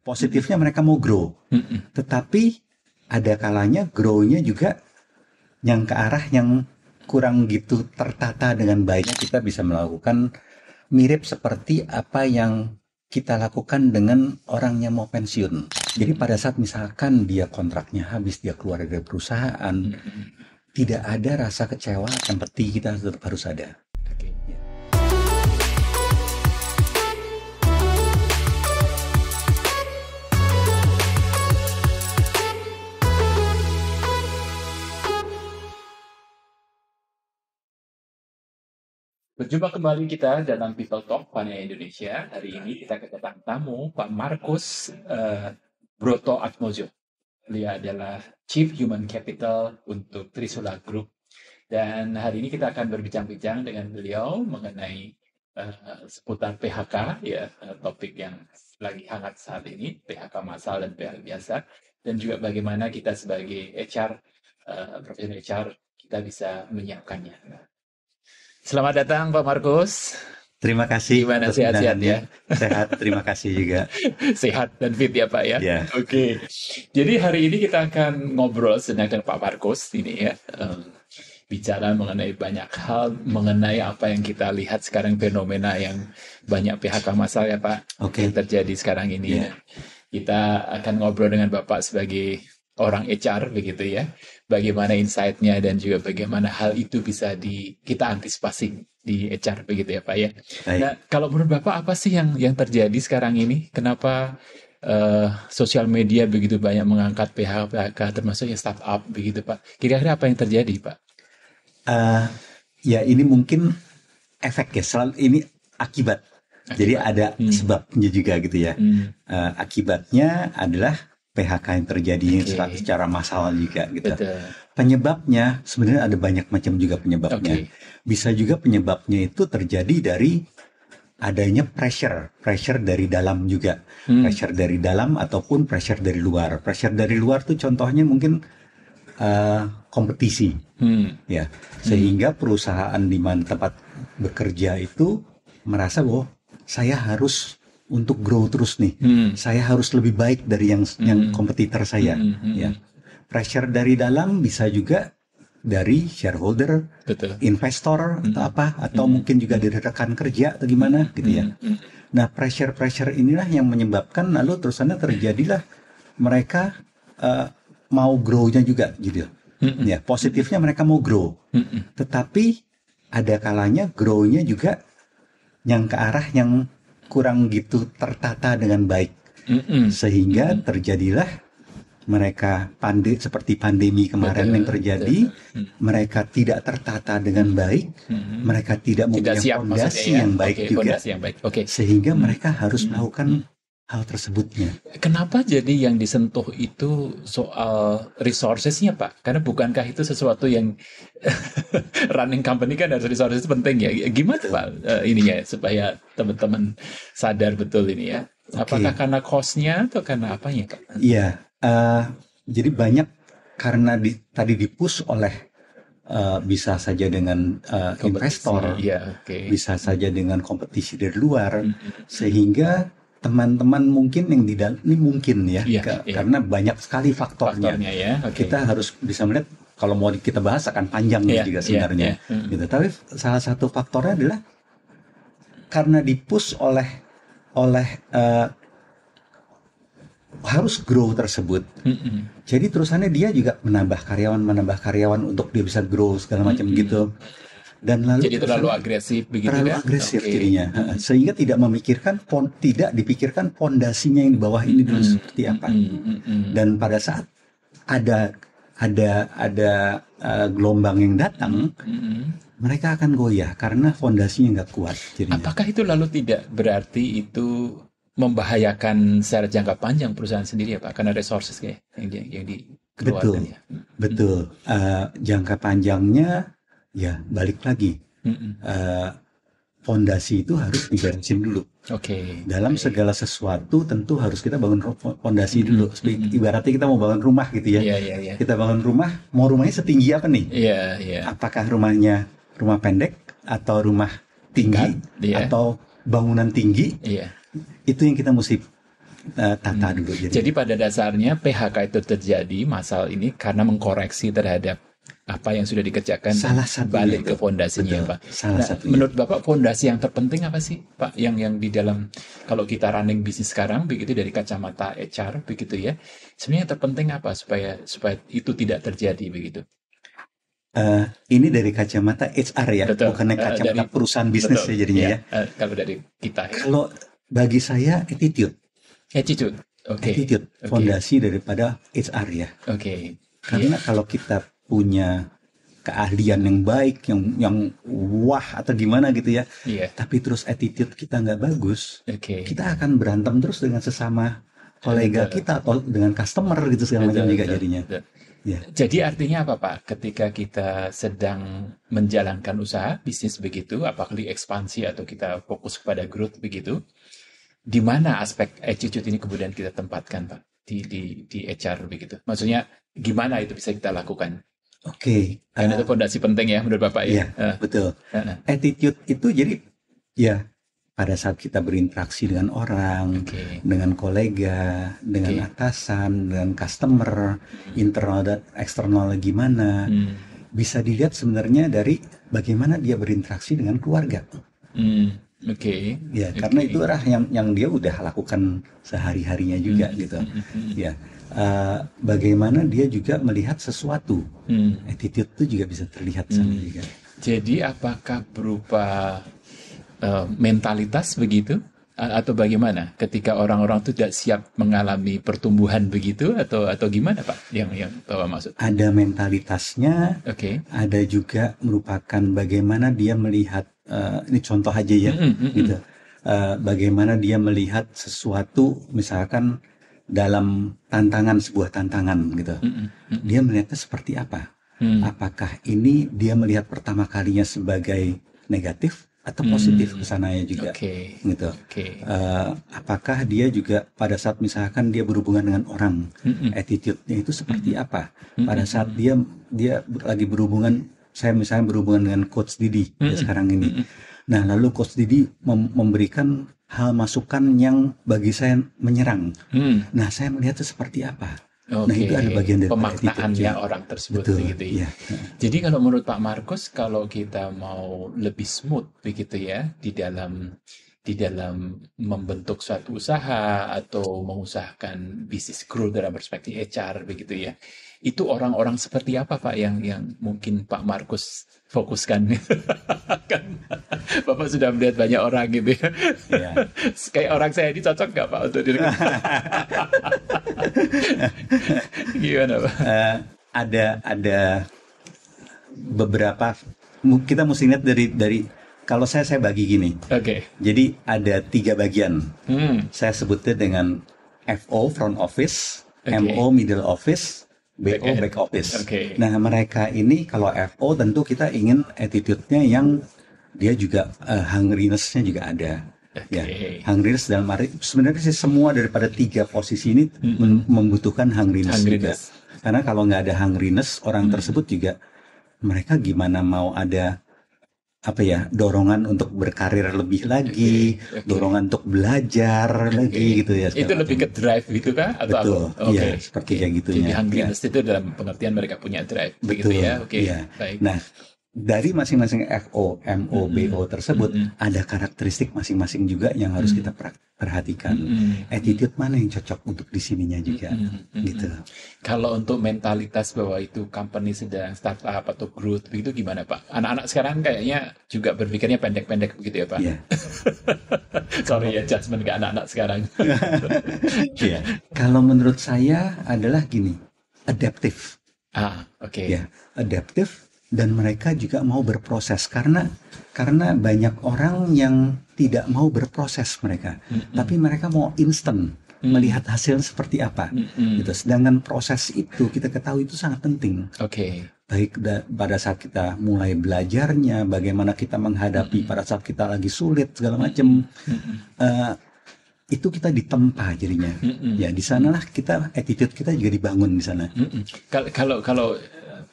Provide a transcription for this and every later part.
Positifnya mereka mau grow. Tetapi ada kalanya grow-nya juga yang ke arah yang kurang gitu tertata dengan baik. Kita bisa melakukan mirip seperti apa yang kita lakukan dengan orang yang mau pensiun. Jadi pada saat misalkan dia kontraknya habis, dia keluar dari perusahaan, tidak ada rasa kecewa, empati kita tetap harus ada. Oke. Berjumpa kembali kita dalam People Talk Pania Indonesia. Hari ini kita kedatangan tamu Pak Markus Broto Atmojo. Beliau adalah Chief Human Capital untuk Trisula Group. Dan hari ini kita akan berbincang-bincang dengan beliau mengenai seputar PHK, ya, topik yang lagi hangat saat ini, PHK massal dan PHK biasa, dan juga bagaimana kita sebagai HR, profesional HR, kita bisa menyiapkannya. Selamat datang Pak Markus. Terima kasih. Gimana, sehat-sehat ya? Sehat, terima kasih juga. Sehat dan fit ya Pak ya? Ya. Oke. Jadi hari ini kita akan ngobrol sedang dengan Pak Markus ini ya. Bicara mengenai banyak hal, mengenai apa yang kita lihat sekarang, fenomena yang banyak PHK massal ya Pak, yang terjadi sekarang ini. Kita akan ngobrol dengan Bapak sebagai orang HR begitu ya, bagaimana insight-nya dan juga bagaimana hal itu bisa kita antisipasi di HR begitu ya Pak ya. Baik. Nah, kalau menurut Bapak apa sih yang terjadi sekarang ini? Kenapa sosial media begitu banyak mengangkat PHK termasuk yang startup begitu Pak? Kira-kira apa yang terjadi Pak? Ya ini mungkin efek ya, selalu ini akibat. Jadi ada sebabnya juga gitu ya. Akibatnya adalah PHK yang terjadi secara massal juga gitu. Betul. Penyebabnya sebenarnya ada banyak macam juga penyebabnya. Bisa juga penyebabnya itu terjadi dari adanya pressure dari dalam juga. Pressure dari dalam ataupun pressure dari luar. Pressure dari luar tuh contohnya mungkin kompetisi. Ya. Sehingga perusahaan di mana tempat bekerja itu merasa bahwa saya harus untuk grow terus nih, saya harus lebih baik dari yang kompetitor saya. Ya, pressure dari dalam bisa juga dari shareholder, investor atau apa, atau mungkin juga dari rekan kerja atau gimana gitu ya. Nah, pressure inilah yang menyebabkan lalu terusannya terjadilah mereka mau grow-nya juga gitu. Ya, positifnya mereka mau grow, tetapi ada kalanya grow-nya juga yang ke arah yang kurang gitu tertata dengan baik, sehingga terjadilah mereka seperti pandemi kemarin yang terjadi, mereka tidak tertata dengan baik, mereka tidak mempunyai fondasi yang baik juga, sehingga mereka harus melakukan hal tersebutnya. Kenapa jadi yang disentuh itu soal resources-nya Pak? Karena bukankah itu sesuatu yang running company kan harus resources penting ya. Gimana Pak ininya supaya teman-teman sadar betul ini ya? Apakah karena cost-nya atau karena apanya Pak? Iya, jadi banyak karena tadi dipush oleh bisa saja dengan investor, bisa saja dengan kompetisi dari luar, sehingga teman-teman mungkin yang di dalam ini mungkin ya, karena banyak sekali faktornya kita harus bisa melihat, kalau mau kita bahas akan panjang juga sebenarnya. Gitu. Tapi salah satu faktornya adalah karena dipush oleh harus grow tersebut. Jadi terusannya dia juga menambah karyawan untuk dia bisa grow segala macam gitu. Dan lalu jadi terlalu agresif begitu terlalu agresif jadinya, sehingga tidak dipikirkan fondasinya yang di bawah ini dulu seperti apa. Dan pada saat ada gelombang yang datang, mereka akan goyah karena fondasinya nggak kuat jadinya. Apakah itu lalu tidak berarti itu membahayakan secara jangka panjang perusahaan sendiri ya Pak, karena resources kayak yang dikeluarkan? Betul. Jangka panjangnya ya balik lagi, fondasi itu harus diberesin dulu. Dalam segala sesuatu tentu harus kita bangun fondasi dulu. Ibaratnya kita mau bangun rumah gitu ya. Kita bangun rumah, mau rumahnya setinggi apa nih? Apakah rumahnya rumah pendek atau rumah tinggi atau bangunan tinggi? Itu yang kita mesti tata dulu. Jadi pada dasarnya PHK itu terjadi masalah ini karena mengkoreksi terhadap apa yang sudah dikerjakan salah dan satunya balik itu. ke fondasinya, Betul, Pak. salah Nah, satunya. menurut Bapak fondasi yang terpenting apa sih, Pak? Yang di dalam kalau kita running bisnis sekarang begitu dari kacamata HR begitu ya. Sebenarnya yang terpenting apa supaya itu tidak terjadi begitu? Ini dari kacamata HR ya, Betul. bukannya kacamata Dari perusahaan bisnis betul. ya jadinya ya. Kalau dari kita ya. Kalau bagi saya attitude Attitude. Oke. Oke. fondasi daripada HR ya. Oke. Karena kalau kita punya keahlian yang baik, yang wah atau gimana gitu ya, Iya. tapi terus attitude kita nggak bagus, Oke. kita akan berantem terus dengan sesama kolega Betul. kita atau dengan customer gitu segala macam juga jadinya. Betul. Ya. Jadi artinya apa, Pak? Ketika kita sedang menjalankan usaha bisnis begitu, apakah ekspansi atau kita fokus kepada growth begitu, di mana aspek attitude ini kemudian kita tempatkan, Pak, di HR begitu? Maksudnya gimana itu bisa kita lakukan? Oke. Karena itu fondasi penting ya menurut Bapak ya. Iya, betul. Attitude itu jadi ya pada saat kita berinteraksi dengan orang, Oke. dengan kolega, dengan Oke. atasan, dengan customer, internal dan eksternal gimana, bisa dilihat sebenarnya dari bagaimana dia berinteraksi dengan keluarga. Oke. Ya, karena itu adalah yang dia udah lakukan sehari-harinya juga gitu. Ya, bagaimana dia juga melihat sesuatu. Attitude itu juga bisa terlihat sana juga. Jadi apakah berupa mentalitas begitu atau bagaimana ketika orang-orang itu tidak siap mengalami pertumbuhan begitu atau gimana, Pak, yang Bapak maksud? Ada mentalitasnya, Oke. ada juga merupakan bagaimana dia melihat, ini contoh aja ya, gitu. Bagaimana dia melihat sesuatu, misalkan dalam sebuah tantangan gitu. Dia melihatnya seperti apa? Apakah ini dia melihat pertama kalinya sebagai negatif atau positif kesananya juga, gitu. Apakah dia juga pada saat misalkan dia berhubungan dengan orang, attitude-nya itu seperti apa? Pada saat dia lagi berhubungan, saya misalnya berhubungan dengan Coach Didi ya sekarang ini. Nah, lalu Coach Didi memberikan hal masukan yang bagi saya menyerang. Nah, saya melihatnya seperti apa? Nah, itu ada bagian dari pemaknaannya orang tersebut. Betul, begitu ya. Jadi kalau menurut Pak Markus, kalau kita mau lebih smooth begitu ya di dalam membentuk suatu usaha atau mengusahakan bisnis growth dalam perspektif HR begitu ya, itu orang-orang seperti apa, Pak, yang mungkin Pak Markus fokuskan? Kan Bapak sudah melihat banyak orang gitu ya. Kayak orang saya ini cocok nggak, Pak, untuk diri? Gimana, Pak? Ada beberapa, kita mesti lihat dari kalau saya bagi gini. Jadi ada 3 bagian. Saya sebutnya dengan FO front office, MO middle office, BO back office. Nah, mereka ini kalau FO tentu kita ingin attitude-nya yang dia juga hungriness-nya juga ada. Ya, hungriness dalam arti sebenarnya sih semua daripada 3 posisi ini membutuhkan hungriness juga. Karena kalau nggak ada hungriness, orang tersebut juga mereka gimana mau ada dorongan untuk berkarir lebih lagi, dorongan untuk belajar lagi gitu ya. Itu lebih ke drive gitu kah? Betul, iya, seperti kayak gitunya. Jadi hungriness itu dalam pengertian mereka punya drive, begitu ya. Baik. Nah, dari masing-masing FO, MO, BO tersebut ada karakteristik masing-masing juga yang harus kita perhatikan. Attitude mana yang cocok untuk di sininya juga, gitu. Kalau untuk mentalitas bahwa itu company sedang startup atau growth begitu gimana, Pak? Anak-anak sekarang kayaknya juga berpikirnya pendek-pendek begitu ya, Pak? Iya. Sorry ya, judgement ke anak-anak sekarang. Iya. Kalau menurut saya adalah gini, adaptif. Ya, adaptif. Dan mereka juga mau berproses karena banyak orang yang tidak mau berproses mereka, tapi mereka mau instan melihat hasil seperti apa. Gitu. Sedangkan proses itu kita ketahui itu sangat penting. Baik pada saat kita mulai belajarnya, bagaimana kita menghadapi pada saat kita lagi sulit segala macam. Itu kita ditempa jadinya. Ya di sanalah attitude kita juga dibangun di sana. Kalau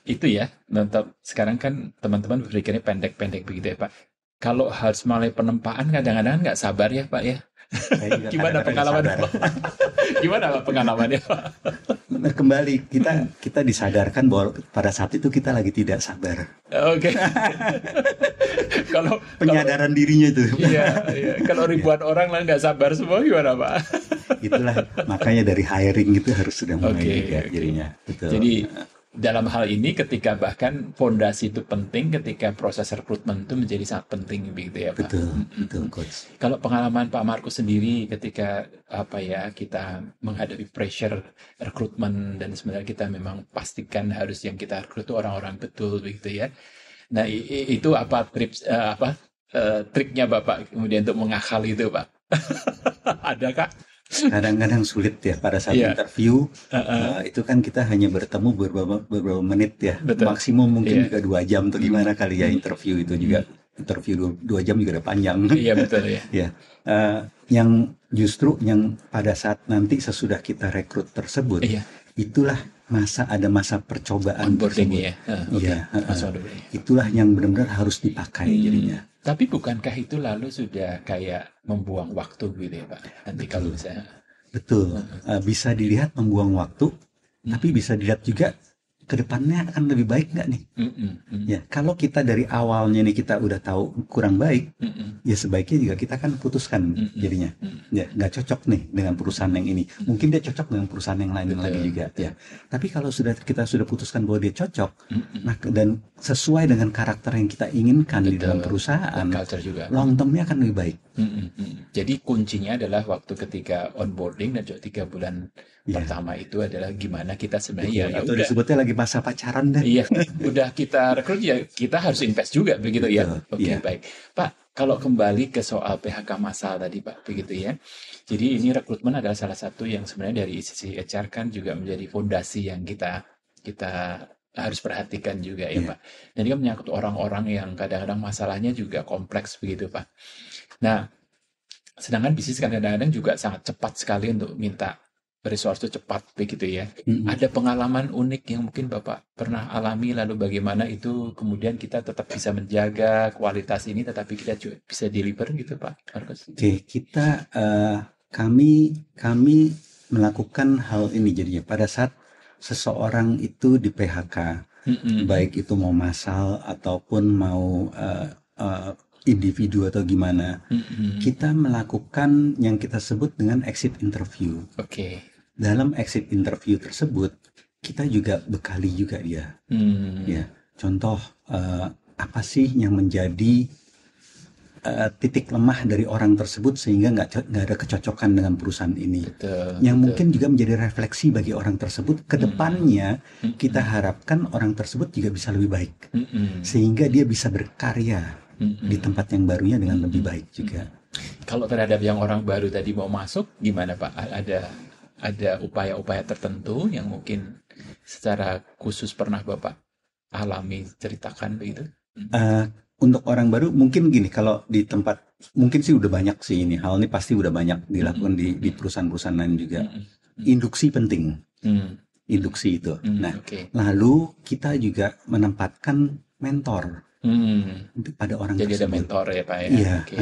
itu ya, tetap sekarang kan teman-teman berpikirnya pendek-pendek begitu ya, Pak. Kalau harus mulai penempaan kadang-kadang nggak sabar ya, Pak ya. Saya juga Gimana kadang-kadang nggak pengalaman? sadar. Gimana Pak pengalamannya Pak? Nah, kembali kita disadarkan bahwa pada saat itu kita lagi tidak sabar. Oke. Kalau Penyadaran dirinya itu. iya, iya. Kalau ribuan orang lah nggak sabar semua gimana Pak? Itulah makanya dari hiring itu harus sudah mulai Oke, juga oke. jadinya. Betul. Jadi dalam hal ini ketika bahkan fondasi itu penting, ketika proses rekrutmen itu menjadi sangat penting begitu ya Pak. Betul, betul coach. Kalau pengalaman Pak Markus sendiri ketika apa ya kita menghadapi pressure rekrutmen dan sebenarnya kita memang pastikan harus yang kita rekrut itu orang-orang betul begitu ya. Nah itu apa triknya Bapak kemudian untuk mengakali itu Pak? Ada Kak? Kadang-kadang sulit ya pada saat Iya. interview. Itu kan kita hanya bertemu beberapa menit ya. Betul. Maksimum mungkin Iya. juga 2 jam atau gimana kali ya interview itu juga. Interview 2 jam juga udah panjang. Iya betul ya. Ya, yang justru yang pada saat nanti sesudah kita rekrut tersebut, Iya. itulah ada masa percobaan Onboarding tersebut. ya. Oke. Iya, Masa onboarding. itulah yang benar-benar harus dipakai jadinya. Tapi bukankah itu lalu sudah kayak membuang waktu gitu ya Pak? Nanti kalau misalnya Betul, bisa dilihat membuang waktu, tapi bisa dilihat juga ke depannya akan lebih baik nggak nih? Ya, kalau kita dari awalnya nih kita udah tahu kurang baik, ya sebaiknya juga kita kan putuskan jadinya. Ya, nggak cocok nih dengan perusahaan yang ini. Mungkin dia cocok dengan perusahaan yang lain lagi juga. Ya, tapi kalau kita sudah putuskan bahwa dia cocok, nah dan sesuai dengan karakter yang kita inginkan di dalam perusahaan, culture juga. long termnya akan lebih baik. Jadi kuncinya adalah waktu ketika onboarding dan juga 3 bulan pertama itu adalah gimana kita sebenarnya ya Atau udah. disebutnya lagi masa pacaran deh. Iya, udah kita rekrut ya kita harus invest juga begitu ya. Betul, Oke, iya. baik. Pak, kalau kembali ke soal PHK massal tadi Pak, begitu ya. Jadi ini rekrutmen adalah salah satu yang sebenarnya dari sisi HR kan juga menjadi fondasi yang kita harus perhatikan juga ya Iya. Pak. Dan ini kan menyangkut orang-orang yang kadang-kadang masalahnya juga kompleks begitu Pak. Nah, sedangkan bisnis kadang-kadang juga sangat cepat sekali untuk minta resource itu cepat begitu ya. Ada pengalaman unik yang mungkin Bapak pernah alami lalu bagaimana itu kemudian kita tetap bisa menjaga kualitas ini tetapi kita juga bisa deliver gitu Pak Markus? Oke, kami melakukan hal ini jadinya pada saat seseorang itu di PHK, baik itu mau massal ataupun mau individu atau gimana, kita melakukan yang kita sebut dengan exit interview. Oke. Dalam exit interview tersebut, kita juga bekali juga dia. Ya, contoh apa sih yang menjadi titik lemah dari orang tersebut sehingga nggak ada kecocokan dengan perusahaan ini. Betul, yang betul. mungkin juga menjadi refleksi bagi orang tersebut ke depannya. Kita harapkan orang tersebut juga bisa lebih baik sehingga dia bisa berkarya di tempat yang barunya dengan lebih baik juga. Kalau terhadap yang orang baru tadi mau masuk gimana Pak? Ada upaya-upaya tertentu yang mungkin secara khusus pernah Bapak alami, ceritakan begitu? Untuk orang baru mungkin gini, kalau di tempat mungkin sih udah banyak sih ini hal ini pasti udah banyak dilakukan di perusahaan-perusahaan lain juga. Induksi penting, induksi itu. Nah, Oke. lalu kita juga menempatkan mentor pada orang Jadi ada tersebut. mentor ya Pak ya? Iya, Oke.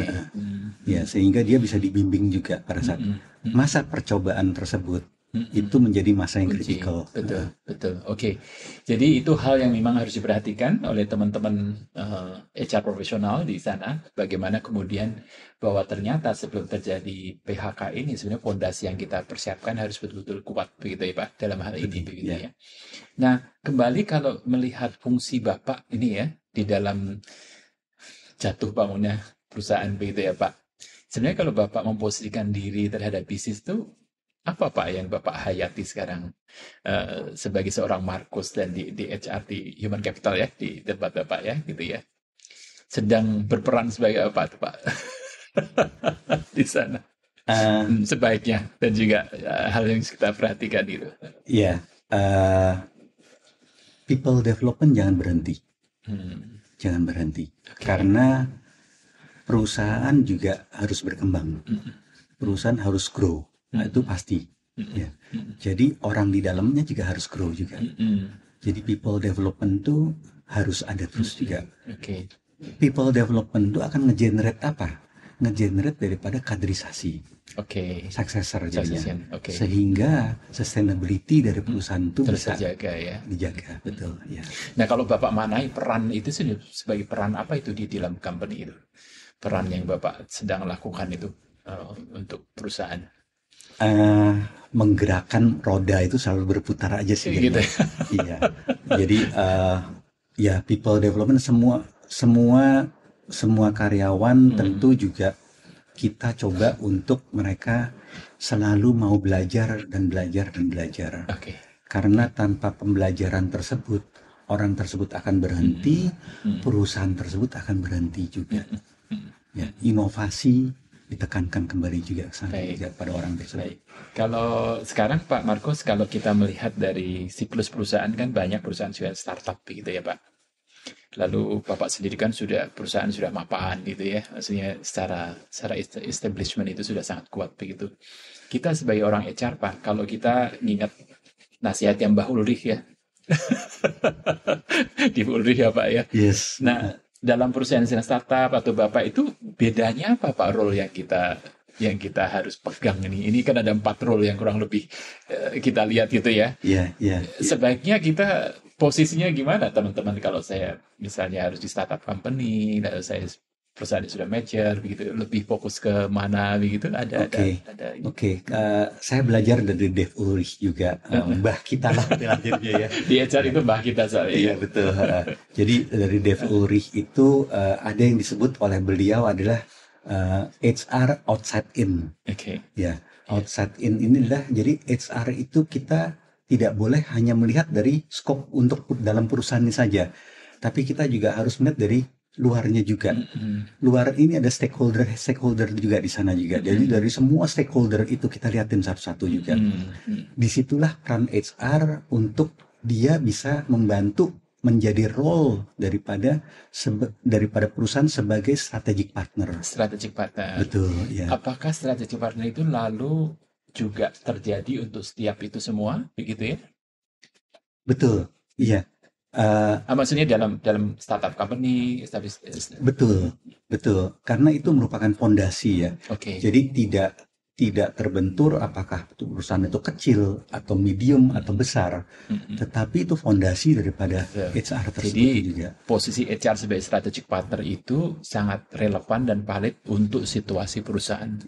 ya sehingga dia bisa dibimbing juga pada saat masa percobaan tersebut. Itu menjadi masa yang Kunci. kritikal. Betul, betul. Oke. Jadi itu hal yang memang harus diperhatikan oleh teman-teman HR profesional di sana. Bagaimana kemudian bahwa ternyata sebelum terjadi PHK ini sebenarnya fondasi yang kita persiapkan harus betul-betul kuat begitu ya Pak dalam hal ini begitu ya. Nah, kembali kalau melihat fungsi Bapak ini ya di dalam jatuh bangunnya perusahaan begitu ya Pak. Sebenarnya kalau Bapak memposisikan diri terhadap bisnis itu apa Pak yang Bapak hayati sekarang sebagai seorang Markus dan di HR di Human Capital ya di tempat Bapak ya gitu ya. Sedang berperan sebagai apa tuh Pak di sana sebaiknya dan juga hal yang kita perhatikan itu. Iya, people development jangan berhenti. Jangan berhenti. Karena perusahaan juga harus berkembang. Perusahaan harus grow. Nah, itu pasti. Ya. Jadi orang di dalamnya juga harus grow juga. Jadi people development itu harus ada terus juga. Oke. People development itu akan nge-generate apa? ngegenerate daripada kaderisasi, successor jadinya. Sehingga sustainability dari perusahaan itu terus bisa terjaga ya. dijaga, betul ya. Nah, kalau Bapak manai peran itu sebagai peran apa itu di dalam company itu? Peran yang Bapak sedang lakukan itu untuk perusahaan? Menggerakkan roda itu selalu berputar aja sih. Gitu. Iya. Jadi ya people development semua karyawan tentu juga kita coba untuk mereka selalu mau belajar dan belajar dan belajar. Karena tanpa pembelajaran tersebut orang tersebut akan berhenti, perusahaan tersebut akan berhenti juga. Ya, inovasi ditekankan kembali juga pada orang tersebut. Kalau sekarang Pak Markus, kalau kita melihat dari siklus perusahaan kan banyak perusahaan sudah startup gitu ya Pak. Lalu Bapak sendiri kan perusahaan sudah mapan gitu ya, maksudnya secara establishment itu sudah sangat kuat begitu. Kita sebagai orang HR Pak, kalau kita ingat nasihat yang Mbah Ulrich ya, di Ulrich ya Pak ya. Yes. Nah, dalam perusahaan startup atau Bapak itu bedanya apa Pak role yang kita harus pegang ini? Ini kan ada 4 role yang kurang lebih kita lihat gitu ya. Iya. Sebaiknya kita posisinya gimana teman-teman kalau saya misalnya harus di startup company, lalu saya perusahaan sudah mature begitu, lebih fokus ke mana begitu? Saya belajar dari Dave Ulrich juga, mbah kita lah belajarnya ya. Di HR itu mbah kita soalnya. Iya betul. Jadi dari Dave Ulrich itu ada yang disebut oleh beliau adalah HR outside in. Ya, outside in inilah jadi HR itu kita tidak boleh hanya melihat dari skop untuk dalam perusahaan ini saja, tapi kita juga harus melihat dari luarnya juga. Luar ini ada stakeholder juga di sana juga. Jadi dari semua stakeholder itu kita lihatin satu-satu juga. Disitulah peran HR untuk dia bisa membantu menjadi role daripada perusahaan sebagai strategic partner. Strategic partner. Betul. Ya. Apakah strategic partner itu lalu juga terjadi untuk setiap itu semua, begitu ya? Betul. Iya. Maksudnya dalam startup company, betul. Karena itu merupakan fondasi ya. Jadi tidak terbentur apakah perusahaan itu kecil atau medium atau besar, tetapi itu fondasi daripada HR tersebut. Jadi, juga. Posisi HR sebagai strategic partner itu sangat relevan dan valid untuk situasi perusahaan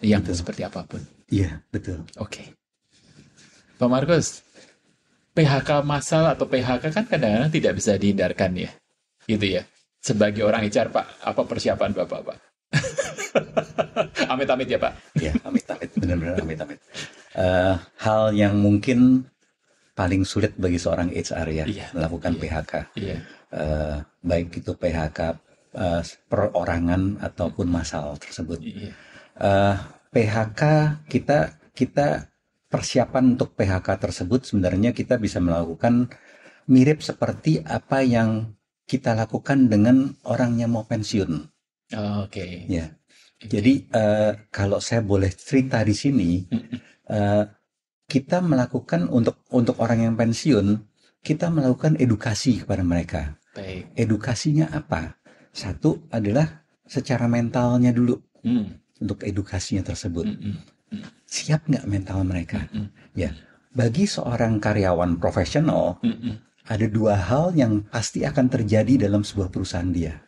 yang seperti apapun. Iya, betul. Pak Markus, PHK massal atau PHK kan kadang-kadang tidak bisa dihindarkan ya, gitu ya. Sebagai orang HR Pak, apa persiapan Bapak Pak? Amit-amit ya Pak. Ya, amit-amit, benar-benar amit-amit. Hal yang mungkin paling sulit bagi seorang HR ya, melakukan PHK. Baik itu PHK perorangan ataupun massal tersebut. PHK kita persiapan untuk PHK tersebut sebenarnya kita bisa melakukan mirip seperti apa yang kita lakukan dengan orang yang mau pensiun. Ya. Jadi kalau saya boleh cerita di sini, kita melakukan untuk orang yang pensiun, kita melakukan edukasi kepada mereka. Edukasinya apa? Satu adalah secara mentalnya dulu. Untuk edukasinya tersebut. Siap nggak mental mereka? Ya. Bagi seorang karyawan profesional, ada 2 hal yang pasti akan terjadi dalam sebuah perusahaan dia.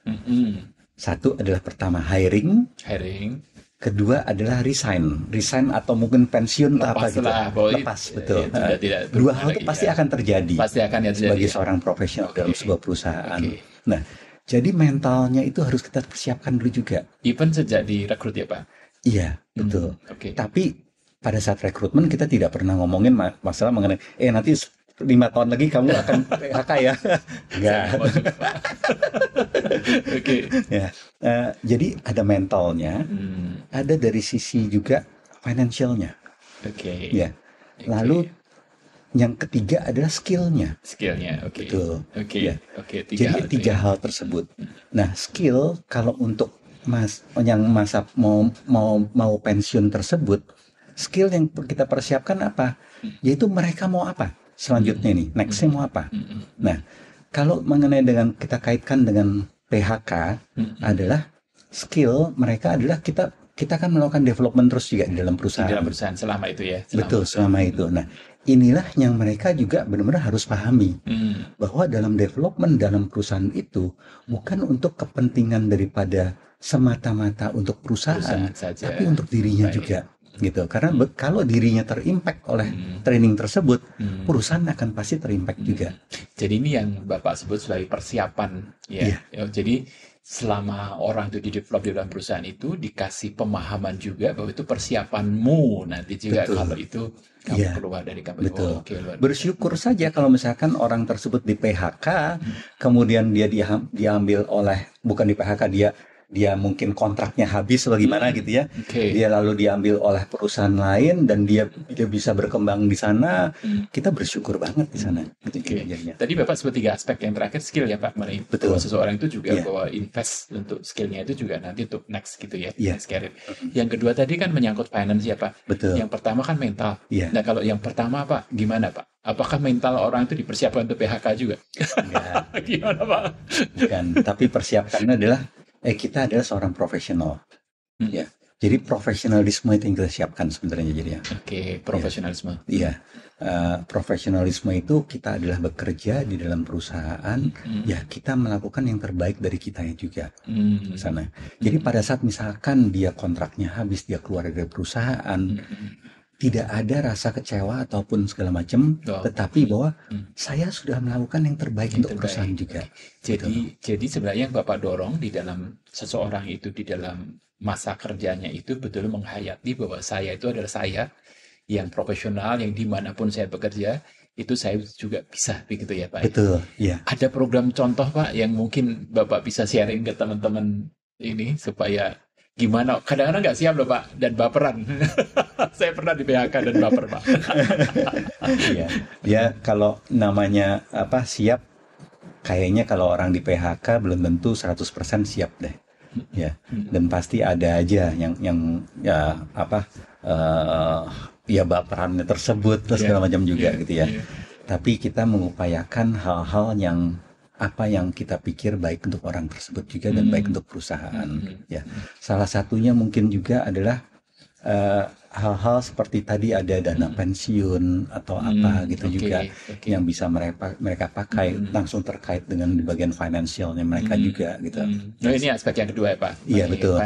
Satu adalah pertama hiring. Kedua adalah resign atau mungkin pensiun atau apa gitu. Lepas, betul. Tidak 2 hal itu pasti akan terjadi. Sebagai seorang profesional dalam sebuah perusahaan. Nah, jadi mentalnya itu harus kita persiapkan dulu juga. Even sejak direkrut ya Pak? Iya, betul. Tapi pada saat rekrutmen kita tidak pernah ngomongin masalah mengenai nanti 5 tahun lagi kamu akan PHK ya. Enggak. Ya. Jadi ada mentalnya, ada dari sisi juga financialnya. Ya. Lalu yang ketiga adalah skillnya. Betul. Ya. Jadi 3 hal tersebut. Nah, skill kalau untuk yang masa mau pensiun tersebut, skill yang kita persiapkan apa? Yaitu mereka mau apa? Selanjutnya nih, nextnya mau apa? Nah, kalau mengenai dengan kita kaitkan dengan PHK adalah skill mereka adalah kita kan melakukan development terus juga di dalam perusahaan. Di dalam perusahaan selama itu ya. Betul, selama itu. Nah, inilah yang mereka juga benar-benar harus pahami bahwa dalam development dalam perusahaan itu bukan untuk kepentingan daripada semata-mata untuk perusahaan saja, tapi untuk dirinya juga. Gitu, karena kalau dirinya terimpact oleh training tersebut, perusahaan akan pasti terimpact juga. Jadi ini yang Bapak sebut sebagai persiapan, ya. Jadi selama orang itu di-develop di dalam perusahaan itu dikasih pemahaman juga bahwa itu persiapanmu nanti juga. Betul. Kalau itu kamu keluar dari company. Betul. Bersyukur saja kalau misalkan orang tersebut di PHK, kemudian dia diambil oleh, bukan di PHK, dia mungkin kontraknya habis atau gimana gitu ya. Dia lalu diambil oleh perusahaan lain dan dia bisa berkembang di sana. Kita bersyukur banget di sana. Tadi Bapak sebut 3 aspek. Yang terakhir skill ya Pak. Betul. Bahwa seseorang itu juga bahwa invest untuk skillnya itu juga nanti untuk next gitu ya. Next career. Yang kedua tadi kan menyangkut finance ya Pak. Betul. Yang pertama kan mental. Nah kalau yang pertama Pak gimana Pak? Apakah mental orang itu dipersiapkan untuk PHK juga? Gimana Pak? Bukan. Tapi persiapkannya adalah kita adalah seorang profesional, ya. Jadi profesionalisme itu yang kita siapkan sebenarnya jadinya. Profesionalisme. Iya, profesionalisme itu kita adalah bekerja di dalam perusahaan, ya kita melakukan yang terbaik dari kitanya juga sana. Jadi pada saat misalkan dia kontraknya habis, dia keluar dari perusahaan. Tidak ada rasa kecewa ataupun segala macam, tetapi bahwa saya sudah melakukan yang terbaik untuk perusahaan juga. Jadi sebenarnya yang Bapak dorong di dalam seseorang itu di dalam masa kerjanya itu betul menghayati bahwa saya itu adalah saya yang profesional, yang dimanapun saya bekerja itu saya juga bisa begitu ya Pak. Betul. Ya. Ada program contoh Pak yang mungkin Bapak bisa sharing ke teman-teman ini supaya gimana? Kadang-kadang nggak siap loh Pak dan baperan. Saya pernah di PHK dan baper Pak. Iya. Ya kalau namanya siap, kayaknya kalau orang di PHK belum tentu 100% siap deh. Ya. Dan pasti ada aja yang ya baperannya tersebut dan segala macam juga gitu ya. Tapi kita mengupayakan hal-hal yang apa yang kita pikir baik untuk orang tersebut juga dan baik untuk perusahaan. Ya, salah satunya mungkin juga adalah hal-hal seperti tadi ada dana pensiun atau apa gitu juga yang bisa mereka pakai langsung terkait dengan di bagian finansialnya mereka juga gitu. Nah ini aspek yang kedua ya Pak. Iya betul.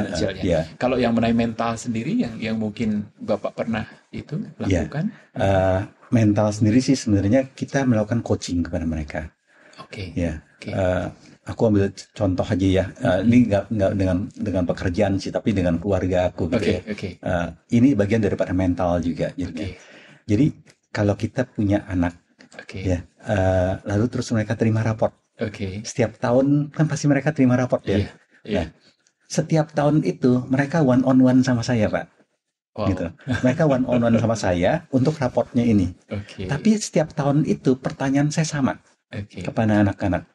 Kalau yang mengenai mental sendiri yang mungkin Bapak pernah itu lakukan? Mental sendiri sih sebenarnya kita melakukan coaching kepada mereka. Aku ambil contoh aja ya. Ini nggak dengan pekerjaan sih, tapi dengan keluarga aku gitu. Ini bagian daripada mental juga. Jadi kalau kita punya anak, lalu terus mereka terima raport. Setiap tahun kan pasti mereka terima raport ya. Nah, setiap tahun itu mereka one on one sama saya Pak. Gitu. Mereka one on one sama saya untuk raportnya ini. Tapi setiap tahun itu pertanyaan saya sama. Kepada anak-anak.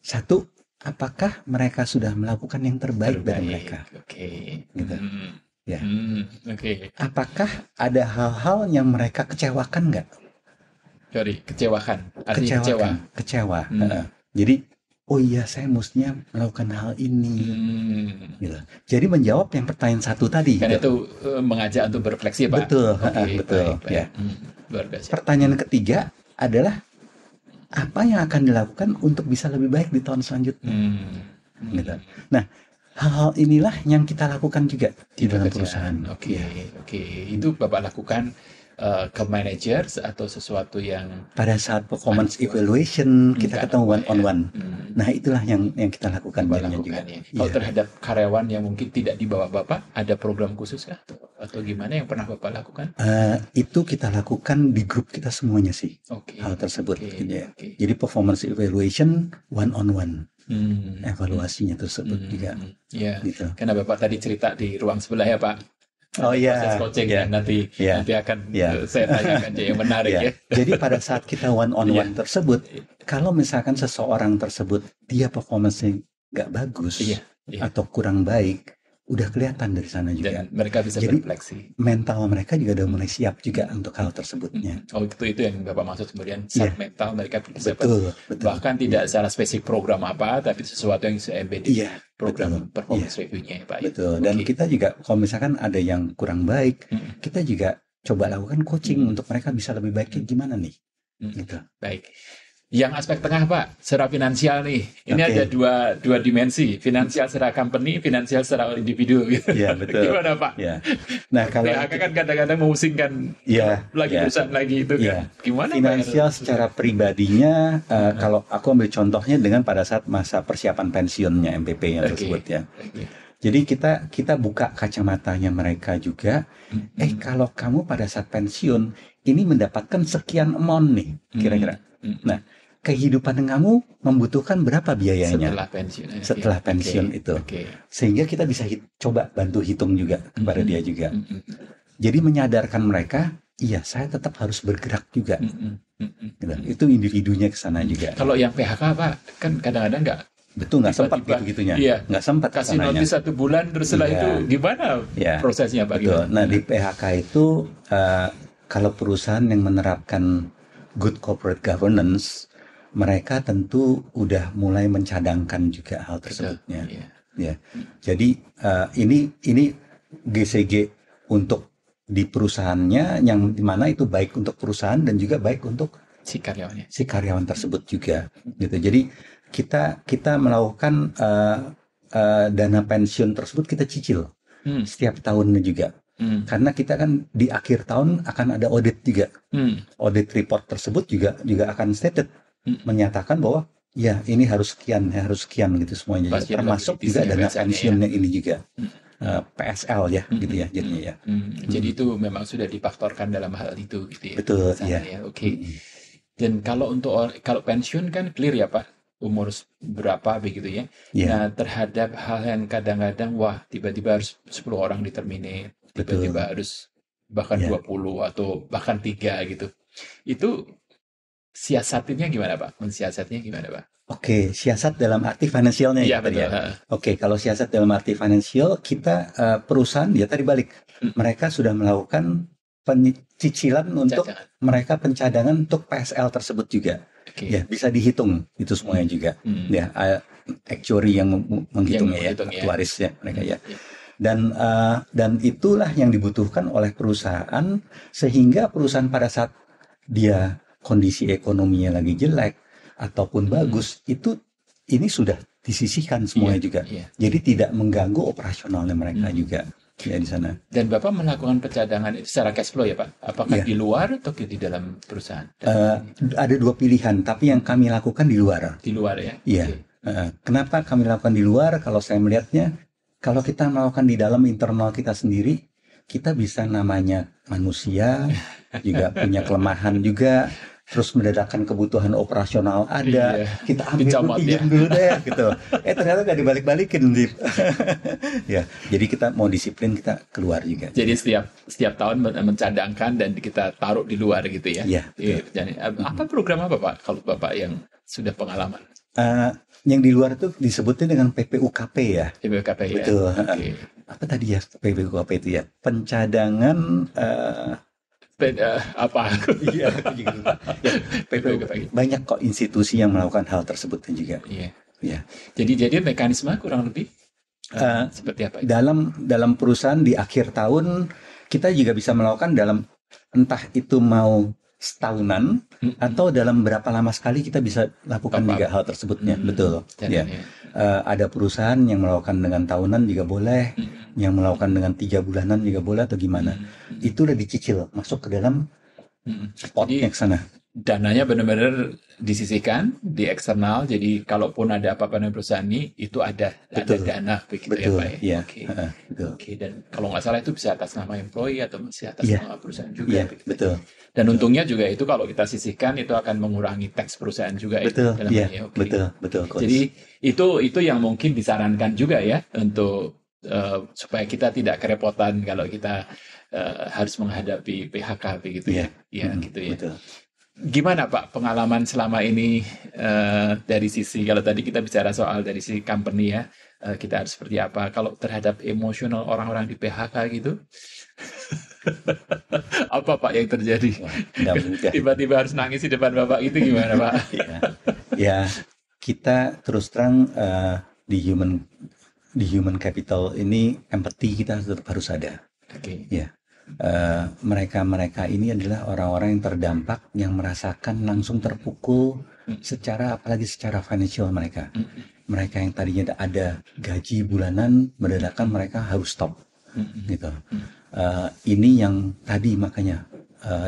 Satu, apakah mereka sudah melakukan yang terbaik dari mereka? Gitu. Ya. Apakah ada hal-hal yang mereka kecewakan nggak? Sorry, kecewakan. Kecewa. Jadi, oh iya saya mestinya melakukan hal ini. Gitu. Jadi menjawab yang pertanyaan satu tadi. Karena itu mengajak untuk berefleksi Pak. Betul. Betul. Baik. Ya. Luar biasa. Pertanyaan ketiga adalah apa yang akan dilakukan untuk bisa lebih baik di tahun selanjutnya. Gitu. Nah, hal-hal inilah yang kita lakukan juga di dalam perusahaan. Itu Bapak lakukan ke managers atau sesuatu yang pada saat performance evaluation kita ketemu one on one. Nah, itulah yang kita lakukan juga. Kalau terhadap karyawan yang mungkin tidak di bawah Bapak, ada program khusus kah? Atau gimana yang pernah Bapak lakukan? Itu kita lakukan di grup kita semuanya sih. Hal tersebut. Jadi performance evaluation one on one. Evaluasinya tersebut juga. Gitu. Karena Bapak tadi cerita di ruang sebelah ya Pak. Proses coaching nanti akan saya tanyakan yang menarik ya. Jadi pada saat kita one on one tersebut, kalau misalkan seseorang tersebut dia performance-nya nggak bagus atau kurang baik, udah kelihatan dari sana juga. Dan mereka bisa Jadi berefleksi. mental mereka juga udah mulai siap juga untuk hal tersebutnya. Oh, itu yang Bapak maksud kemudian saat mental mereka bisa Betul. bahkan tidak secara spesifik program apa, tapi sesuatu yang embedded program performance review-nya ya Pak. Betul. Dan kita juga kalau misalkan ada yang kurang baik, kita juga coba lakukan coaching untuk mereka bisa lebih baik gimana nih. Gitu. Baik. Yang aspek tengah Pak, secara finansial nih, ini ada dua dimensi, finansial secara company, finansial secara individu. Gitu. Iya betul. Gimana Pak? Ya. Nah kalau PHK kan kadang-kadang memusingkan, lagi perusahaan lagi itu kan. Gimana finansial Pak? Secara pribadinya, kalau aku ambil contohnya dengan pada saat masa persiapan pensiunnya MPP yang tersebut ya. Jadi kita buka kacamatanya mereka juga. Kalau kamu pada saat pensiun ini mendapatkan sekian amount nih, kira-kira. Nah, kehidupan kamu membutuhkan berapa biayanya setelah pensiun itu. Sehingga kita bisa coba bantu hitung juga kepada dia juga. Jadi menyadarkan mereka, iya saya tetap harus bergerak juga. Itu individunya ke sana juga. Kalau yang PHK Pak, kan kadang-kadang nggak sempat gitu-gitunya. Nggak sempat kasih notis 1 bulan, terus setelah itu gimana prosesnya Pak? Betul. Nah di PHK itu kalau perusahaan yang menerapkan good corporate governance, mereka tentu udah mulai mencadangkan juga hal tersebutnya. Ya. Jadi ini GCG untuk di perusahaannya yang dimana itu baik untuk perusahaan dan juga baik untuk si karyawan tersebut juga. Gitu. Jadi kita melakukan dana pensiun tersebut kita cicil setiap tahunnya juga. Karena kita kan di akhir tahun akan ada audit juga. Audit report tersebut juga akan stated menyatakan bahwa ya ini harus sekian gitu semuanya juga. Termasuk juga dana pensiunnya ini juga PSL ya gitu ya jadinya ya. Jadi itu memang sudah difaktorkan dalam hal itu gitu ya. Betul ya. Oke. Dan kalau pensiun kan clear ya Pak, umur berapa begitu ya. Nah terhadap hal yang kadang-kadang tiba-tiba harus 10 orang diterminate, tiba-tiba harus bahkan 20 atau bahkan 3 gitu. Itu siasatnya gimana Pak? Mensiasatnya gimana Pak? Oke, siasat dalam arti finansialnya ya betul. Oke, kalau siasat dalam arti finansial, kita perusahaan ya tadi balik. Mereka sudah melakukan cicilan untuk mereka pencadangan untuk PSL tersebut juga. Ya, bisa dihitung itu semuanya juga. Ya, actuary yang menghitungnya aktuaris ya mereka ya. Dan itulah yang dibutuhkan oleh perusahaan sehingga perusahaan pada saat dia kondisi ekonominya lagi jelek ataupun bagus ini sudah disisihkan semuanya juga. Jadi tidak mengganggu operasionalnya mereka juga ya di sana. Dan Bapak melakukan pencadangan itu secara cash flow ya Pak? Apakah di luar atau di dalam perusahaan? Ada 2 pilihan, tapi yang kami lakukan di luar. Di luar ya? Iya. Kenapa kami lakukan di luar? Kalau saya melihatnya, kalau kita melakukan di dalam internal kita sendiri, kita bisa namanya manusia, juga punya kelemahan juga, terus mendadakkan kebutuhan operasional ada, kita ambil dulu deh, gitu. Ternyata nggak dibalik-balikin, ya. Jadi kita mau disiplin, kita keluar juga. Jadi setiap tahun mencadangkan dan kita taruh di luar gitu ya. Iya. Jadi, apa program apa Pak? Kalau Bapak yang sudah pengalaman? Yang di luar itu disebutnya dengan PPUKP ya. PPUKP ya. Betul. Apa tadi ya PPUKP itu ya? Pencadangan apa? Iya, banyak kok institusi yang melakukan hal tersebut juga. Iya. Jadi mekanisme kurang lebih seperti apa? Dalam perusahaan di akhir tahun kita juga bisa melakukan dalam entah itu mau setahunan atau dalam berapa lama sekali kita bisa lakukan juga hal tersebutnya. Betul. Ya. Ada perusahaan yang melakukan dengan tahunan juga boleh, yang melakukan dengan 3 bulanan juga boleh atau gimana. Itu udah dicicil masuk ke dalam potnya ke sana. Dananya benar-benar disisihkan di eksternal, jadi kalaupun ada apa-apa dengan perusahaan ini itu ada dana begitu. Betul, ya Pak ya. Oke. Dan kalau nggak salah itu bisa atas nama employee atau masih atas nama perusahaan juga. Begitu. Betul. Dan untungnya juga itu kalau kita sisihkan itu akan mengurangi tax perusahaan juga. Betul. Betul. Jadi itu yang mungkin disarankan juga ya untuk supaya kita tidak kerepotan kalau kita harus menghadapi PHK begitu ya. Gitu ya. Betul. Gimana Pak pengalaman selama ini dari sisi, kalau tadi kita bicara soal dari sisi company ya, kita harus seperti apa kalau terhadap emosional orang-orang di PHK gitu? Apa Pak yang terjadi? Wah, nggak mudah. Tiba-tiba harus nangis di depan Bapak itu gimana Pak? Ya, ya, kita terus terang di human capital ini empathy kita tetap harus ada. Oke. Ya, mereka ini adalah orang-orang yang terdampak, yang merasakan langsung terpukul secara, apalagi secara financial mereka. Mereka yang tadinya ada gaji bulanan, mendadak mereka harus stop, gitu. Ini yang tadi makanya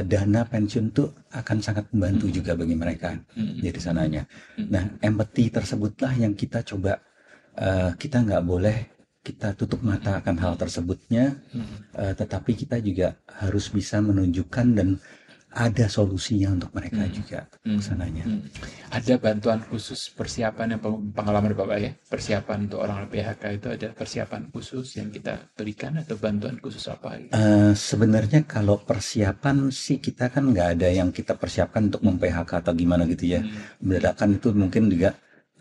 dana pensiun tuh akan sangat membantu juga bagi mereka dari sananya. Nah, empathy tersebutlah yang kita coba, kita nggak boleh kita tutup mata akan hal tersebutnya, tetapi kita juga harus bisa menunjukkan dan ada solusinya untuk mereka juga kesananya. Ada bantuan khusus persiapan yang pengalaman Bapak ya? Persiapan untuk orang PHK itu ada persiapan khusus yang kita berikan atau bantuan khusus apa? Gitu? Sebenarnya kalau persiapan sih kita kan nggak ada yang kita persiapkan untuk mem-PHK atau gimana gitu ya. Mendadak itu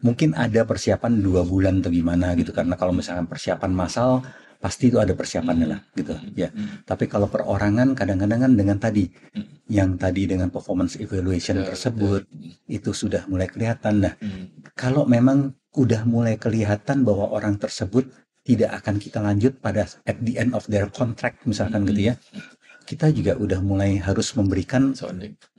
mungkin ada persiapan 2 bulan atau gimana gitu, karena kalau misalkan persiapan massal pasti itu ada persiapannya lah gitu ya. Tapi kalau perorangan kadang-kadang kan dengan tadi yang tadi dengan performance evaluation tersebut itu sudah mulai kelihatan. Nah, kalau memang udah mulai kelihatan bahwa orang tersebut tidak akan kita lanjut pada at the end of their contract misalkan gitu ya, kita juga udah mulai harus memberikan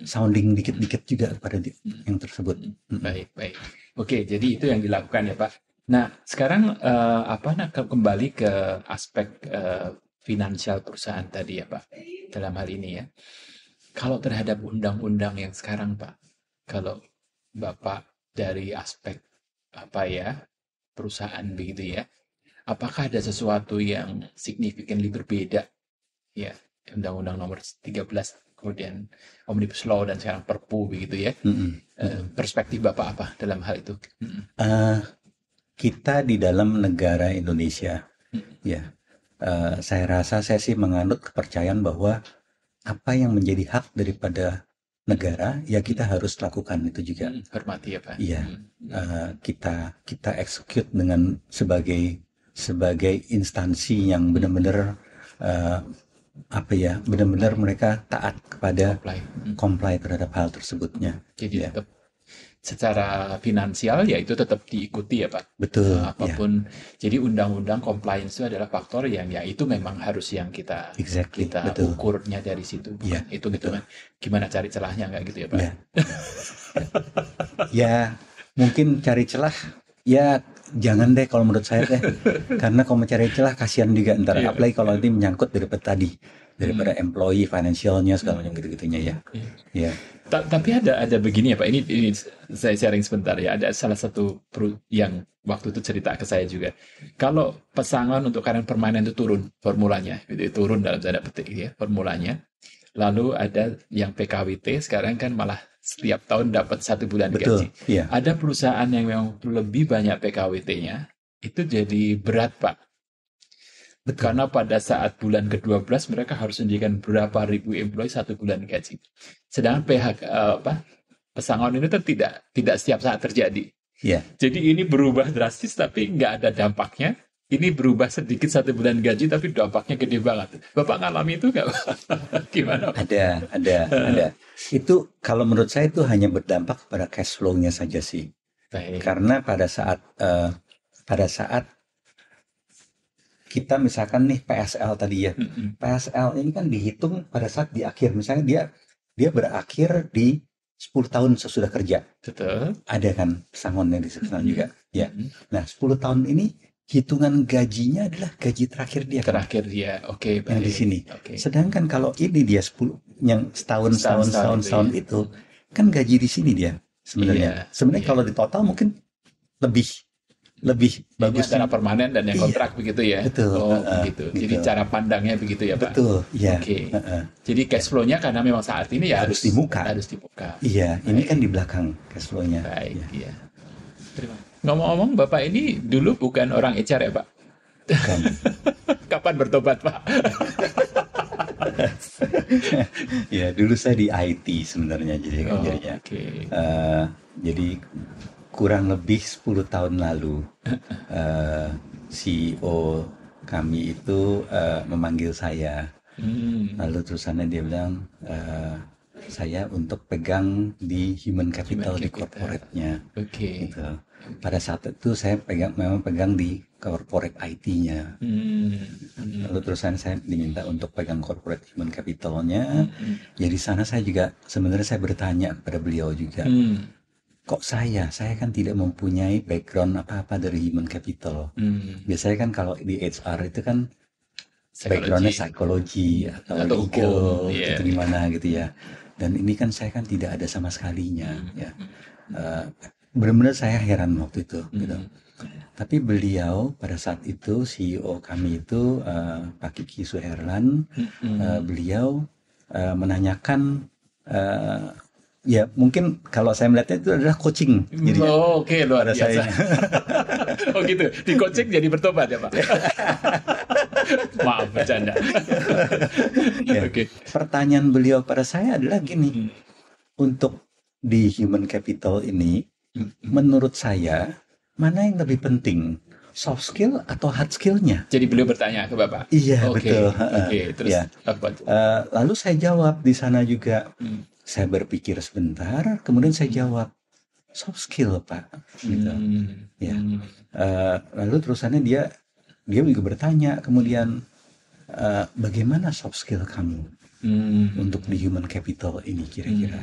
sounding dikit-dikit juga kepada yang tersebut. Baik. Oke, jadi itu yang dilakukan ya Pak. Nah, sekarang kembali ke aspek finansial perusahaan tadi ya Pak. Dalam hal ini ya. Kalau terhadap undang-undang yang sekarang Pak, kalau Bapak dari aspek perusahaan begitu ya, apakah ada sesuatu yang significantly berbeda ya, Undang-Undang nomor 13 kemudian Omnibus Law dan sekarang Perpu begitu ya. Perspektif Bapak apa dalam hal itu? Kita di dalam negara Indonesia, ya, saya sih menganut kepercayaan bahwa apa yang menjadi hak daripada negara, ya kita harus lakukan itu juga. Hormati ya Pak. Iya, kita execute dengan sebagai instansi yang benar-benar benar-benar mereka taat kepada comply terhadap hal tersebutnya. Jadi tetap secara finansial ya itu tetap diikuti ya Pak. Betul. Apapun. Jadi undang-undang compliance itu adalah faktor yang ya itu memang harus yang kita ukurnya dari situ. Itu gitu kan. Gimana cari celahnya nggak gitu ya Pak? Ya mungkin cari celah. Ya jangan deh kalau menurut saya deh. Karena kalau mencari celah kasihan juga ntar. Apalagi kalau nanti menyangkut daripada employee financialnya segala macam gitu-gitunya ya. Tapi ada begini ya Pak, ini saya sharing sebentar ya, ada salah satu yang waktu itu cerita ke saya juga. Kalau pesangon untuk karyawan permanen itu turun formulanya, itu turun dalam tanda petik ya formulanya. Lalu ada yang PKWT sekarang kan malah setiap tahun dapat 1 bulan gaji. Ada perusahaan yang memang lebih banyak PKWT-nya, itu jadi berat Pak. Karena pada saat bulan ke-12 mereka harus menjadikan berapa ribu employee 1 bulan gaji. Sedangkan pesangon ini kan tidak setiap saat terjadi. Jadi ini berubah drastis tapi nggak ada dampaknya. Ini berubah sedikit 1 bulan gaji tapi dampaknya gede banget. Bapak ngalami itu nggak? Gimana? Ada. Itu kalau menurut saya itu hanya berdampak pada cash flow-nya saja sih. Baik. Karena pada saat kita misalkan nih PSL tadi ya, PSL ini kan dihitung pada saat di akhir, misalnya dia berakhir di 10 tahun sesudah kerja. Betul. Ada kan pesangonnya di sana juga. Ya. Nah 10 tahun ini hitungan gajinya adalah gaji terakhir dia. Oke. Yang di sini. Sedangkan kalau ini dia 10 yang setahun itu kan gaji di sini dia sebenarnya. Sebenarnya kalau di total mungkin lebih bagus secara permanen dan yang kontrak begitu ya. Betul. Begitu. Jadi cara pandangnya begitu ya Pak. Betul. Ya. Oke. Jadi cash flow-nya karena memang saat ini ya harus dibuka. Iya. Ini kan di belakang cash flow-nya. Baik. Iya. Terima kasih. Ngomong-ngomong, Bapak ini dulu bukan orang HR ya Pak? Bukan. Kapan bertobat Pak? Ya, dulu saya di IT sebenarnya jadi Oh, jadinya. oke. Jadi kurang lebih 10 tahun lalu CEO kami itu memanggil saya. Hmm, Lalu terusannya dia bilang saya untuk pegang di human human capital di capital. corporate-nya Oke. gitu. Pada saat itu saya memang pegang di corporate IT-nya. Hmm, hmm, Lalu terusan saya diminta untuk pegang corporate human capital-nya. hmm, Ya di sana saya juga sebenarnya saya bertanya kepada beliau juga, hmm, kok saya kan tidak mempunyai background apa-apa dari human capital. hmm. Biasanya kan kalau di HR itu kan backgroundnya Psikologi psikologi atau atau legal hukum, ya. gitu gimana gitu ya. Dan ini kan saya kan tidak ada sama sekalinya ya. Eh, Benar-benar saya heran waktu itu gitu. Tapi beliau pada saat itu CEO kami itu Pak Kiki Suherlan, beliau menanyakan ya mungkin kalau saya melihatnya itu adalah coaching jadinya Oh, oke, luar pada biasa. saya. Oh gitu, di coaching jadi bertobat ya Pak? Maaf, bercanda. Ya, Oke. pertanyaan beliau pada saya adalah gini, untuk di human capital ini, menurut saya mana yang lebih penting, soft skill atau hard skillnya? Jadi beliau bertanya ke Bapak? Iya Oke, betul. oke. Terus Ya. apa tuh? Lalu saya jawab di sana juga. Saya berpikir sebentar, kemudian saya jawab soft skill Pak. Gitu. Ya. Lalu terusannya dia juga bertanya kemudian bagaimana soft skill kamu untuk di human capital ini kira-kira?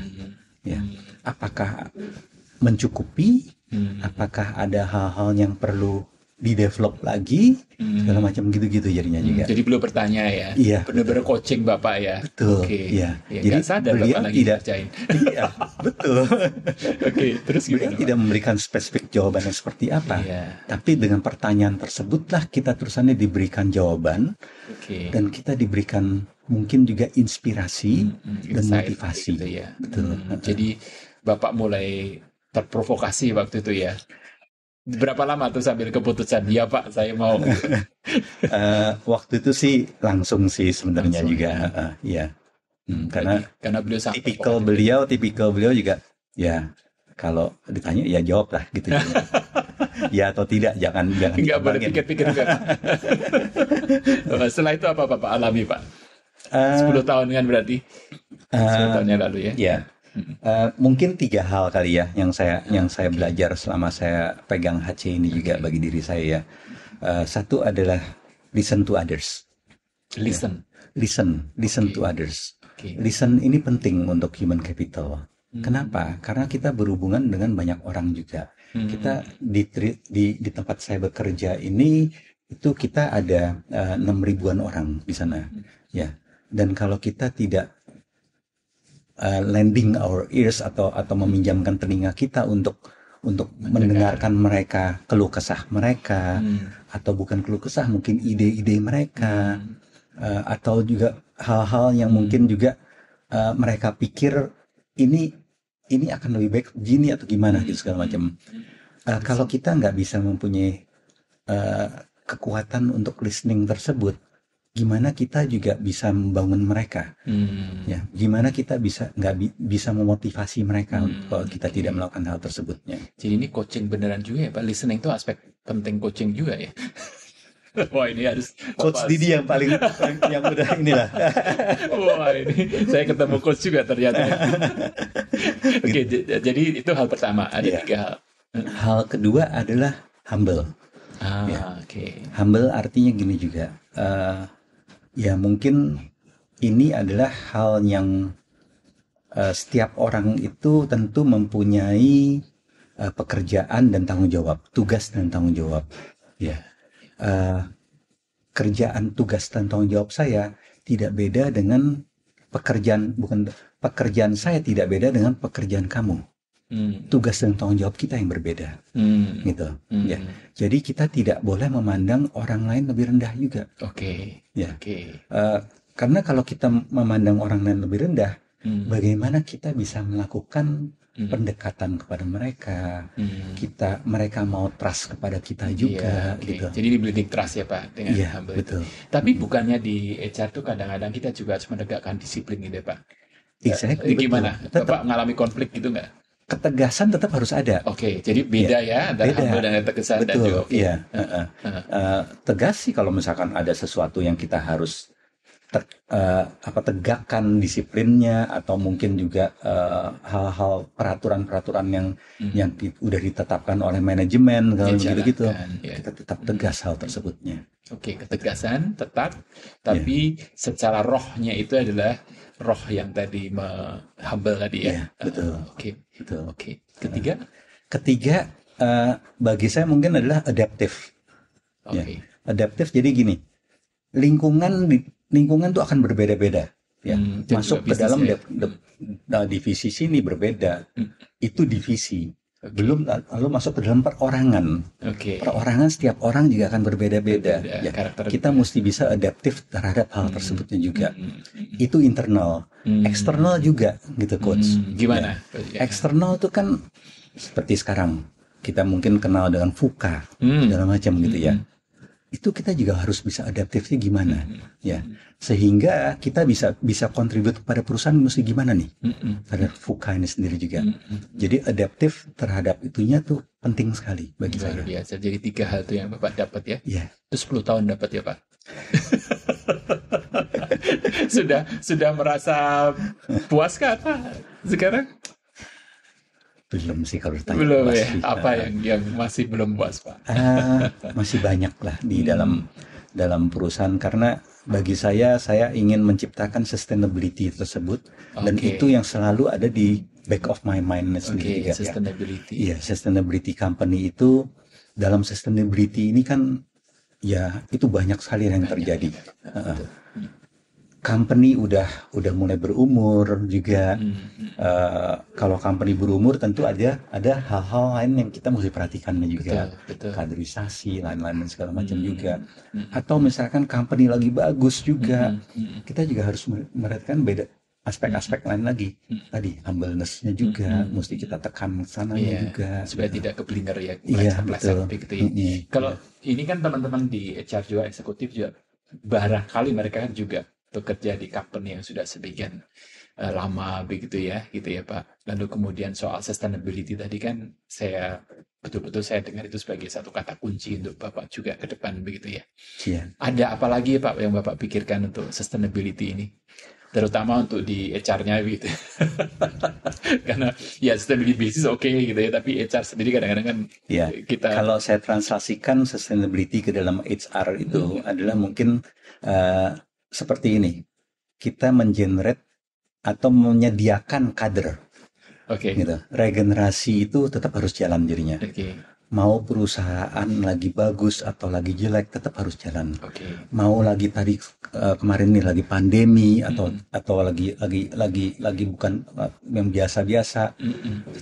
Ya. Apakah mencukupi? Apakah ada hal-hal yang perlu di-develop lagi? Segala macam gitu-gitu jadinya juga. Jadi beliau bertanya ya? Iya, Benar-benar coaching Bapak ya? Betul, Oke. iya. Ya, Jadi nggak sadar beliau Bapak lagi tidak kerjain. Iya, betul. Oke, terus Beliau gimana Pak? tidak memberikan spesifik jawabannya seperti apa. Iya. Tapi dengan pertanyaan tersebutlah kita terusannya diberikan jawaban Oke. dan kita diberikan mungkin juga inspirasi dan Insight motivasi. gitu ya. Betul. Jadi Bapak mulai terprovokasi waktu itu ya? Berapa lama tuh sambil keputusan? Ya Pak, saya mau. Waktu itu sih langsung sih sebenarnya Langsung, juga. Iya. Karena beliau sangat tipikal beliau juga ya kalau ditanya ya jawab lah gitu. Ya atau tidak jangan nggak boleh dikembangin. pikir-pikir juga. Setelah itu apa Bapak alami Pak? 10 tahun kan berarti? 10 tahun yang lalu ya? Ya. Mungkin 3 hal kali ya yang saya belajar selama saya pegang HC ini juga bagi diri saya ya. Satu adalah listen to others. Listen. Listen to others. Okay. Listen ini penting untuk human capital. Kenapa? Karena kita berhubungan dengan banyak orang juga. Kita di tempat saya bekerja ini itu kita ada 6.000-an orang di sana. Ya. Dan kalau kita tidak lending our ears atau meminjamkan telinga kita untuk mendengarkan mereka keluh kesah mereka atau bukan keluh kesah mungkin ide-ide mereka atau juga hal-hal yang mungkin juga mereka pikir ini akan lebih baik begini atau gimana gitu segala macam. Kalau kita nggak bisa mempunyai kekuatan untuk listening tersebut, gimana kita juga bisa membangun mereka? Ya, gimana kita bisa bisa memotivasi mereka kalau kita tidak melakukan hal tersebutnya? Jadi ini coaching beneran juga ya Pak. Listening itu aspek penting coaching juga ya. Wah ini harus Coach Didi yang paling yang udah inilah. Wah ini saya ketemu coach juga ternyata. Oke, jadi itu hal pertama. Ada 3 hal. Hal kedua adalah humble. Oke. Humble artinya gini juga. Ya mungkin ini adalah hal yang setiap orang itu tentu mempunyai pekerjaan dan tanggung jawab, tugas dan tanggung jawab. Ya. Kerjaan, tugas dan tanggung jawab saya tidak beda dengan pekerjaan saya tidak beda dengan pekerjaan kamu. Tugas dan tanggung jawab kita yang berbeda, gitu. Ya. Jadi kita tidak boleh memandang orang lain lebih rendah juga. Oke. Ya. Karena kalau kita memandang orang lain lebih rendah, bagaimana kita bisa melakukan pendekatan kepada mereka, mereka mau trust kepada kita juga, gitu. Jadi di building trust ya Pak dengan humble betul. itu. Tapi bukannya di HR tuh kadang-kadang kita juga harus menegakkan disiplin gitu ya Pak. Exactly, gimana? betul. Bapak mengalami konflik gitu nggak? Ketegasan tetap harus ada. Jadi beda ya antara humble dan ketegasan. Betul, tegas sih kalau misalkan ada sesuatu yang kita harus tegakkan disiplinnya, atau mungkin juga hal-hal peraturan-peraturan yang udah ditetapkan oleh manajemen kalau gitu-gitu, kita tetap tegas hal tersebutnya. Ketegasan tetap, tapi secara rohnya itu adalah roh yang tadi humble tadi ya. Betul. Betul. Ketiga, bagi saya mungkin adalah adaptif. Adaptif jadi gini, lingkungan tuh akan berbeda-beda. Masuk ke dalam divisi sini berbeda, itu divisi. Belum lalu masuk ke dalam perorangan. Perorangan setiap orang juga akan berbeda-beda. Kita mesti bisa adaptif terhadap hal tersebutnya juga. Itu internal. Eksternal juga gitu, Coach. Gimana? Eksternal itu kan seperti sekarang kita mungkin kenal dengan VUCA, segala macam gitu ya. Itu kita juga harus bisa adaptifnya gimana, ya, sehingga kita bisa kontribut kepada perusahaan mesti gimana nih, terhadap VUCA ini sendiri juga. Jadi adaptif terhadap itunya tuh penting sekali bagi saya. Biasa. Jadi 3 hal itu yang Bapak dapat ya. Itu 10 tahun dapat ya Pak. sudah merasa puas kah Pak sekarang? Belum sih kalau ditanya. Belum ya. Apa yang masih belum puas Pak? Masih banyak lah di dalam perusahaan, karena bagi saya ingin menciptakan sustainability tersebut, dan itu yang selalu ada di back of my mind sendiri juga. Sustainability. Iya, sustainability company itu, dalam sustainability ini kan ya itu banyak sekali yang terjadi. Company udah mulai berumur juga. Kalau company berumur tentu ada hal-hal lain yang kita mesti perhatikan juga. Kaderisasi, lain-lain dan segala macam juga. Atau misalkan company lagi bagus juga, kita juga harus merhatikan beda aspek-aspek lain lagi. Tadi humbleness-nya juga mesti kita tekan sananya juga. Supaya tidak keblinger ya. Betul. Kalau ini kan teman-teman di HR juga, eksekutif juga, barangkali mereka kan juga bekerja di company yang sudah sebagian lama begitu ya, gitu ya Pak. Lalu kemudian soal sustainability tadi kan betul-betul saya dengar itu sebagai satu kata kunci untuk Bapak juga ke depan begitu ya. Ada apa lagi Pak yang Bapak pikirkan untuk sustainability ini? Terutama untuk di HR-nya gitu. Karena ya sustainability business gitu ya, tapi HR sendiri kadang-kadang kan kita... Kalau saya translasikan sustainability ke dalam HR itu adalah mungkin seperti ini, kita mengenerate atau menyediakan kader, gitu. Regenerasi itu tetap harus jalan jadinya. Mau perusahaan lagi bagus atau lagi jelek tetap harus jalan. Mau lagi tadi kemarin nih lagi pandemi atau lagi bukan yang biasa-biasa,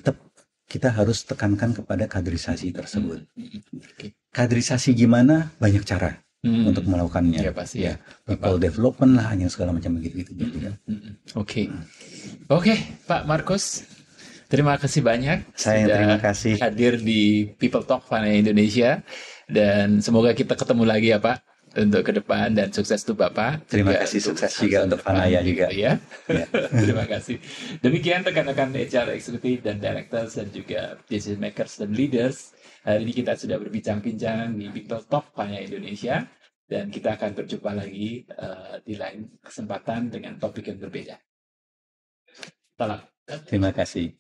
tetap kita harus tekankan kepada kaderisasi tersebut. Kaderisasi gimana? Banyak cara untuk melakukannya. Pasti ya. People development lah, yang segala macam begitu juga. Oke, Pak Markus, terima kasih banyak. Saya terima kasih hadir di People Talk Fanaya Indonesia, dan semoga kita ketemu lagi ya Pak untuk ke depan, dan sukses untuk Bapak. Terima kasih, sukses juga untuk Fanaya juga ya. Terima kasih. Demikian rekan-rekan HR Executive dan Directors dan juga Decision Makers dan Leaders. Hari ini kita sudah berbincang-bincang di People Talk Fanaya Indonesia, dan kita akan berjumpa lagi di lain kesempatan dengan topik yang berbeda. Salam. Terima kasih.